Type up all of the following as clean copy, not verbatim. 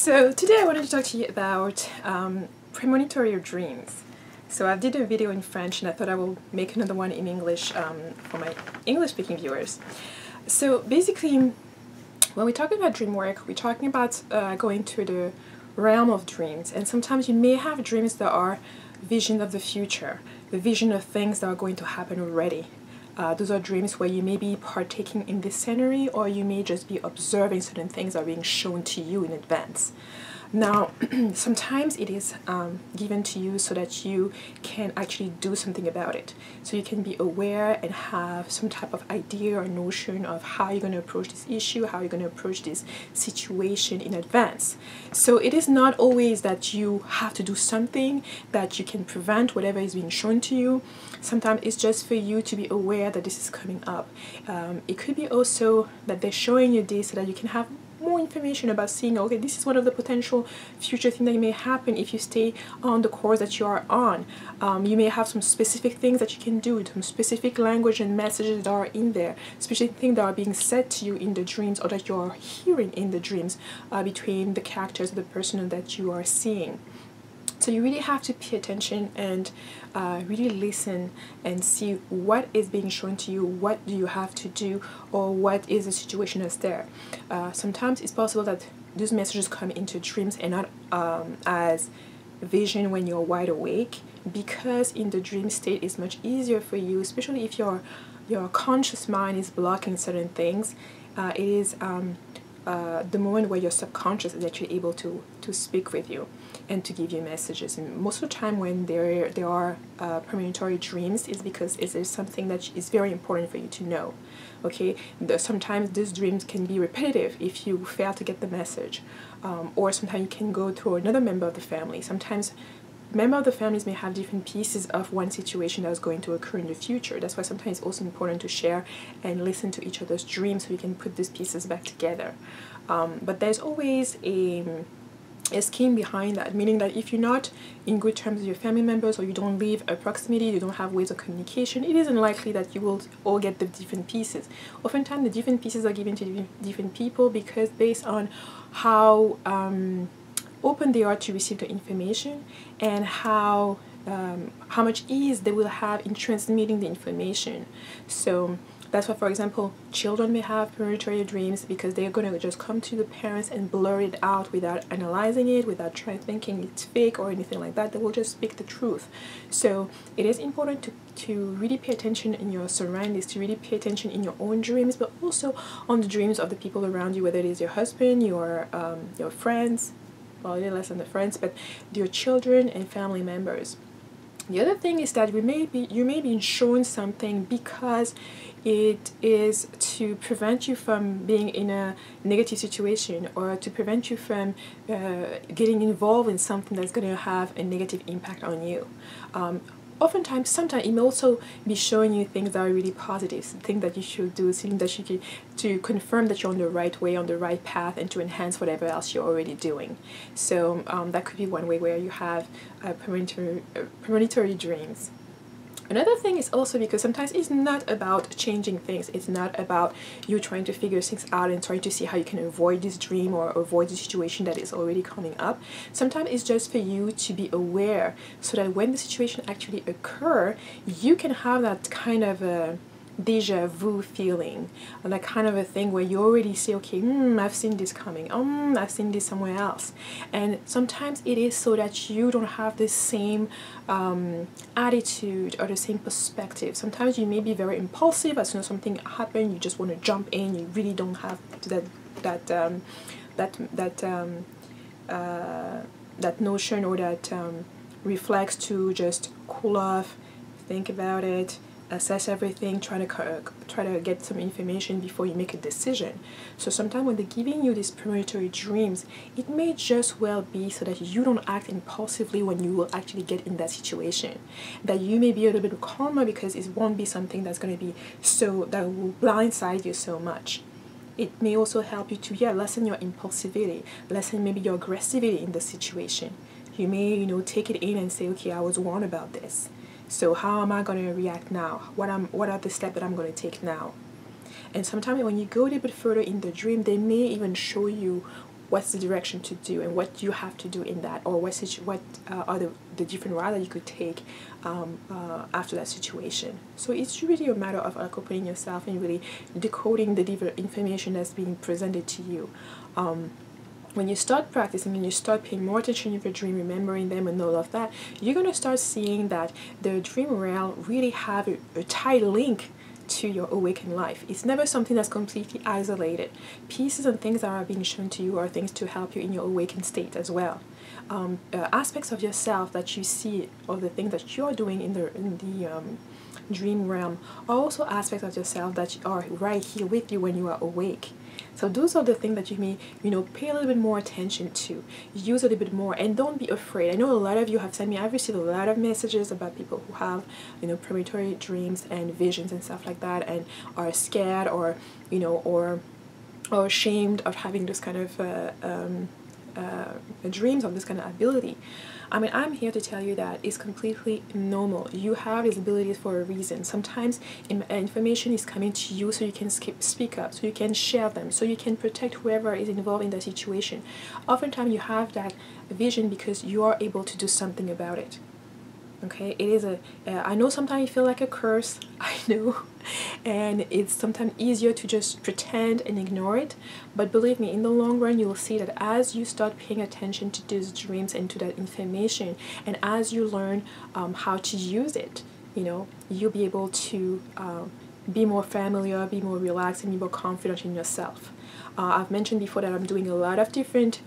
So today I wanted to talk to you about premonitory dreams. So I did a video in French and I thought I will make another one in English for my English-speaking viewers. So basically, when we're talking about dream work, we're talking about going to the realm of dreams. And sometimes you may have dreams that are vision of the future, the vision of things that are going to happen already. Those are dreams where you may be partaking in this scenery, or you may just be observing certain things that are being shown to you in advance. Now, sometimes it is given to you so that you can actually do something about it. So you can be aware and have some type of idea or notion of how you're going to approach this issue, how you're going to approach this situation in advance. So it is not always that you have to do something that you can prevent whatever is being shown to you. Sometimes it's just for you to be aware that this is coming up. It could be also that they're showing you this so that you can have more information about seeing, okay, this is one of the potential future things that may happen if you stay on the course that you are on. You may have some specific things that you can do, some specific language and messages that are in there, specific things that are being said to you in the dreams or that you are hearing in the dreams between the characters of the person that you are seeing. So you really have to pay attention and really listen and see what is being shown to you, what do you have to do, or what is the situation that's there. Sometimes it's possible that these messages come into dreams and not as vision when you're wide awake, because in the dream state it's much easier for you, especially if your conscious mind is blocking certain things. It is the moment where your subconscious is actually able to speak with you and to give you messages. And most of the time when there are premonitory dreams is because it is something that is very important for you to know. Okay, sometimes these dreams can be repetitive if you fail to get the message, or sometimes you can go through another member of the family. Sometimes members of the families may have different pieces of one situation that is going to occur in the future. That's why sometimes it's also important to share and listen to each other's dreams so you can put these pieces back together. But there's always a scheme behind that, meaning that if you're not in good terms with your family members, or you don't live a proximity, you don't have ways of communication, it isn't likely that you will all get the different pieces. Oftentimes the different pieces are given to different people because based on how open they are to receive the information and how much ease they will have in transmitting the information. So that's why, for example, children may have premonitory dreams because they're going to just come to the parents and blur it out without analyzing it, without thinking it's fake or anything like that. They will just speak the truth. So it is important to really pay attention in your surroundings, to really pay attention in your own dreams, but also on the dreams of the people around you, whether it is your husband, your friends, well, a little less than the friends, but your children and family members. The other thing is that you may be shown something because it is to prevent you from being in a negative situation, or to prevent you from getting involved in something that's going to have a negative impact on you. Sometimes it may also be showing you things that are really positive, things that you should do, things that you can, to confirm that you're on the right way, on the right path, and to enhance whatever else you're already doing. So that could be one way where you have premonitory dreams. Another thing is also because sometimes it's not about changing things. It's not about you trying to figure things out and trying to see how you can avoid this dream or avoid the situation that is already coming up. Sometimes it's just for you to be aware so that when the situation actually occurs, you can have that kind of a deja vu feeling, like kind of a thing where you already say, okay, I've seen this coming, I've seen this somewhere else. And sometimes it is so that you don't have the same attitude or the same perspective. Sometimes you may be very impulsive. As soon as something happens, you just want to jump in. You really don't have that notion or that reflex to just cool off, think about it, assess everything, try to get some information before you make a decision. So sometimes when they're giving you these premonitory dreams, it may just well be so that you don't act impulsively when you will actually get in that situation. That you may be a little bit calmer because it won't be something that's going to be that will blindside you so much. It may also help you to lessen your impulsivity, lessen maybe your aggressivity in the situation. You may take it in and say, okay, I was warned about this. So how am I going to react now? What are the steps that I'm going to take now? And sometimes when you go a little bit further in the dream, they may even show you what's the direction to do and what you have to do in that, or what are the different routes that you could take after that situation. So it's really a matter of opening yourself and really decoding the different information that's being presented to you. When you start practicing and you start paying more attention to your dream, remembering them and all of that, you're going to start seeing that the dream realm really have a tight link to your awakened life. It's never something that's completely isolated. Pieces and things that are being shown to you are things to help you in your awakened state as well. Aspects of yourself that you see, or the things that you're doing in the dream realm, are also aspects of yourself that are right here with you when you are awake. So those are the things that you may, pay a little bit more attention to, use a little bit more, and don't be afraid. I know a lot of you have sent me, I've received a lot of messages about people who have, premonitory dreams and visions and stuff like that, and are scared or ashamed of having this kind of dreams of this kind of ability. I mean, I'm here to tell you that it's completely normal. You have these abilities for a reason. Sometimes information is coming to you so you can speak up, so you can share them, so you can protect whoever is involved in the situation. Oftentimes you have that vision because you are able to do something about it. Okay, it is I know sometimes you feel like a curse, I know, and it's sometimes easier to just pretend and ignore it, but believe me, in the long run, you will see that as you start paying attention to these dreams and to that information, and as you learn how to use it, you'll be able to be more familiar, be more relaxed, and be more confident in yourself. I've mentioned before that I'm doing a lot of different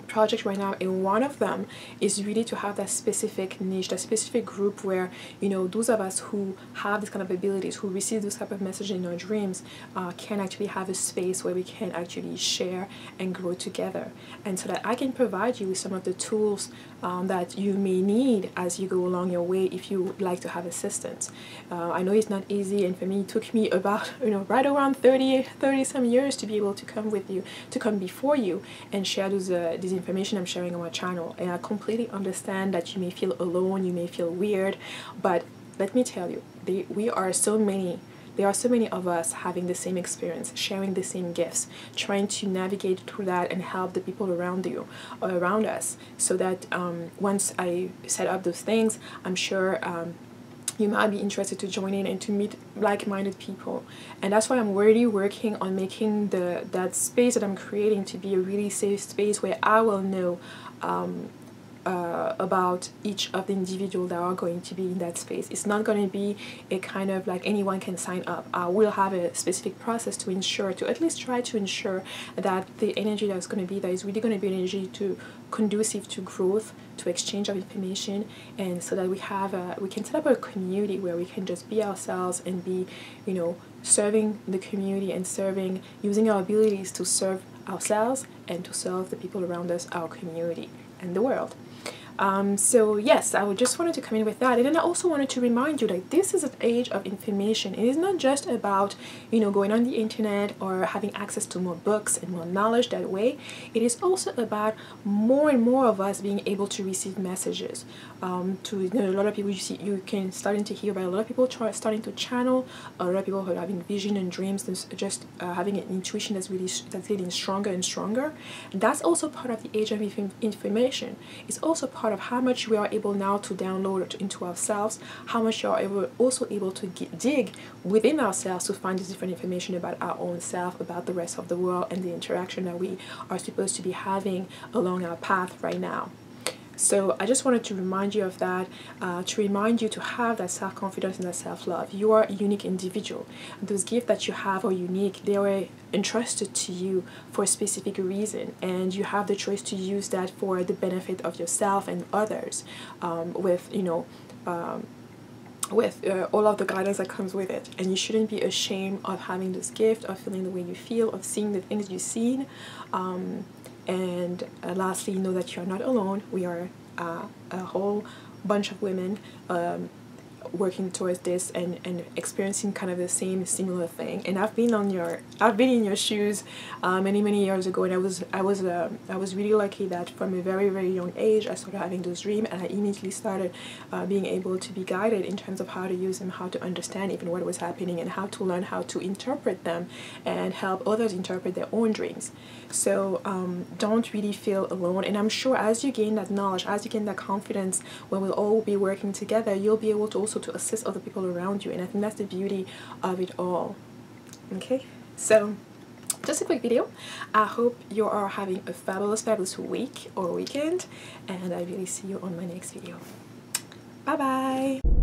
project right now, and one of them is really to have that specific niche, that specific group where those of us who have this kind of abilities, who receive this type of message in our dreams, can actually have a space where we can actually share and grow together, and so that I can provide you with some of the tools that you may need as you go along your way if you would like to have assistance. I know it's not easy, and for me it took me about right around 30 some years to be able to come before you and share these information I'm sharing on my channel. And I completely understand that you may feel alone, you may feel weird, but let me tell you, there are so many of us having the same experience, sharing the same gifts, trying to navigate through that and help the people around you or around us, so that once I set up those things, I'm sure you might be interested to join in and to meet like-minded people. And that's why I'm really working on making that space that I'm creating to be a really safe space where I will know about each of the individuals that are going to be in that space. It's not going to be a kind of like anyone can sign up. I will have a specific process to at least try to ensure that the energy that's going to be there is really going to be an energy conducive to growth, to exchange of information, and so that we can set up a community where we can just be ourselves and be, serving the community and using our abilities to serve ourselves and to serve the people around us, our community, and the world. So yes, I just wanted to come in with that, and then I also wanted to remind you that this is an age of information. It is not just about going on the internet or having access to more books and more knowledge that way. It is also about more and more of us being able to receive messages. A lot of people starting to hear about a lot of people starting to channel, a lot of people who are having vision and dreams, just having an intuition that's getting stronger and stronger. That's also part of the age of information. It's also part of how much we are able now to download into ourselves, how much we are also able to dig within ourselves to find this different information about our own self, about the rest of the world, and the interaction that we are supposed to be having along our path right now. So I just wanted to remind you of that, to remind you to have that self-confidence and that self-love. You are a unique individual. Those gifts that you have are unique. They were entrusted to you for a specific reason, and you have the choice to use that for the benefit of yourself and others, with all of the guidance that comes with it. And you shouldn't be ashamed of having this gift, of feeling the way you feel, of seeing the things you've seen. And lastly, know that you're not alone. We are a whole bunch of women working towards this and experiencing kind of the same similar thing. And I've been in your shoes many years ago, and I was really lucky that from a very young age I started having those dreams, and I immediately started being able to be guided in terms of how to use them, how to understand even what was happening, and how to learn how to interpret them and help others interpret their own dreams. So don't really feel alone, and I'm sure as you gain that knowledge, as you gain that confidence, when we'll all be working together, you'll be able to also to assist other people around you, and I think that's the beauty of it all. Okay, so just a quick video. I hope you are having a fabulous week or weekend, and I really see you on my next video. Bye bye.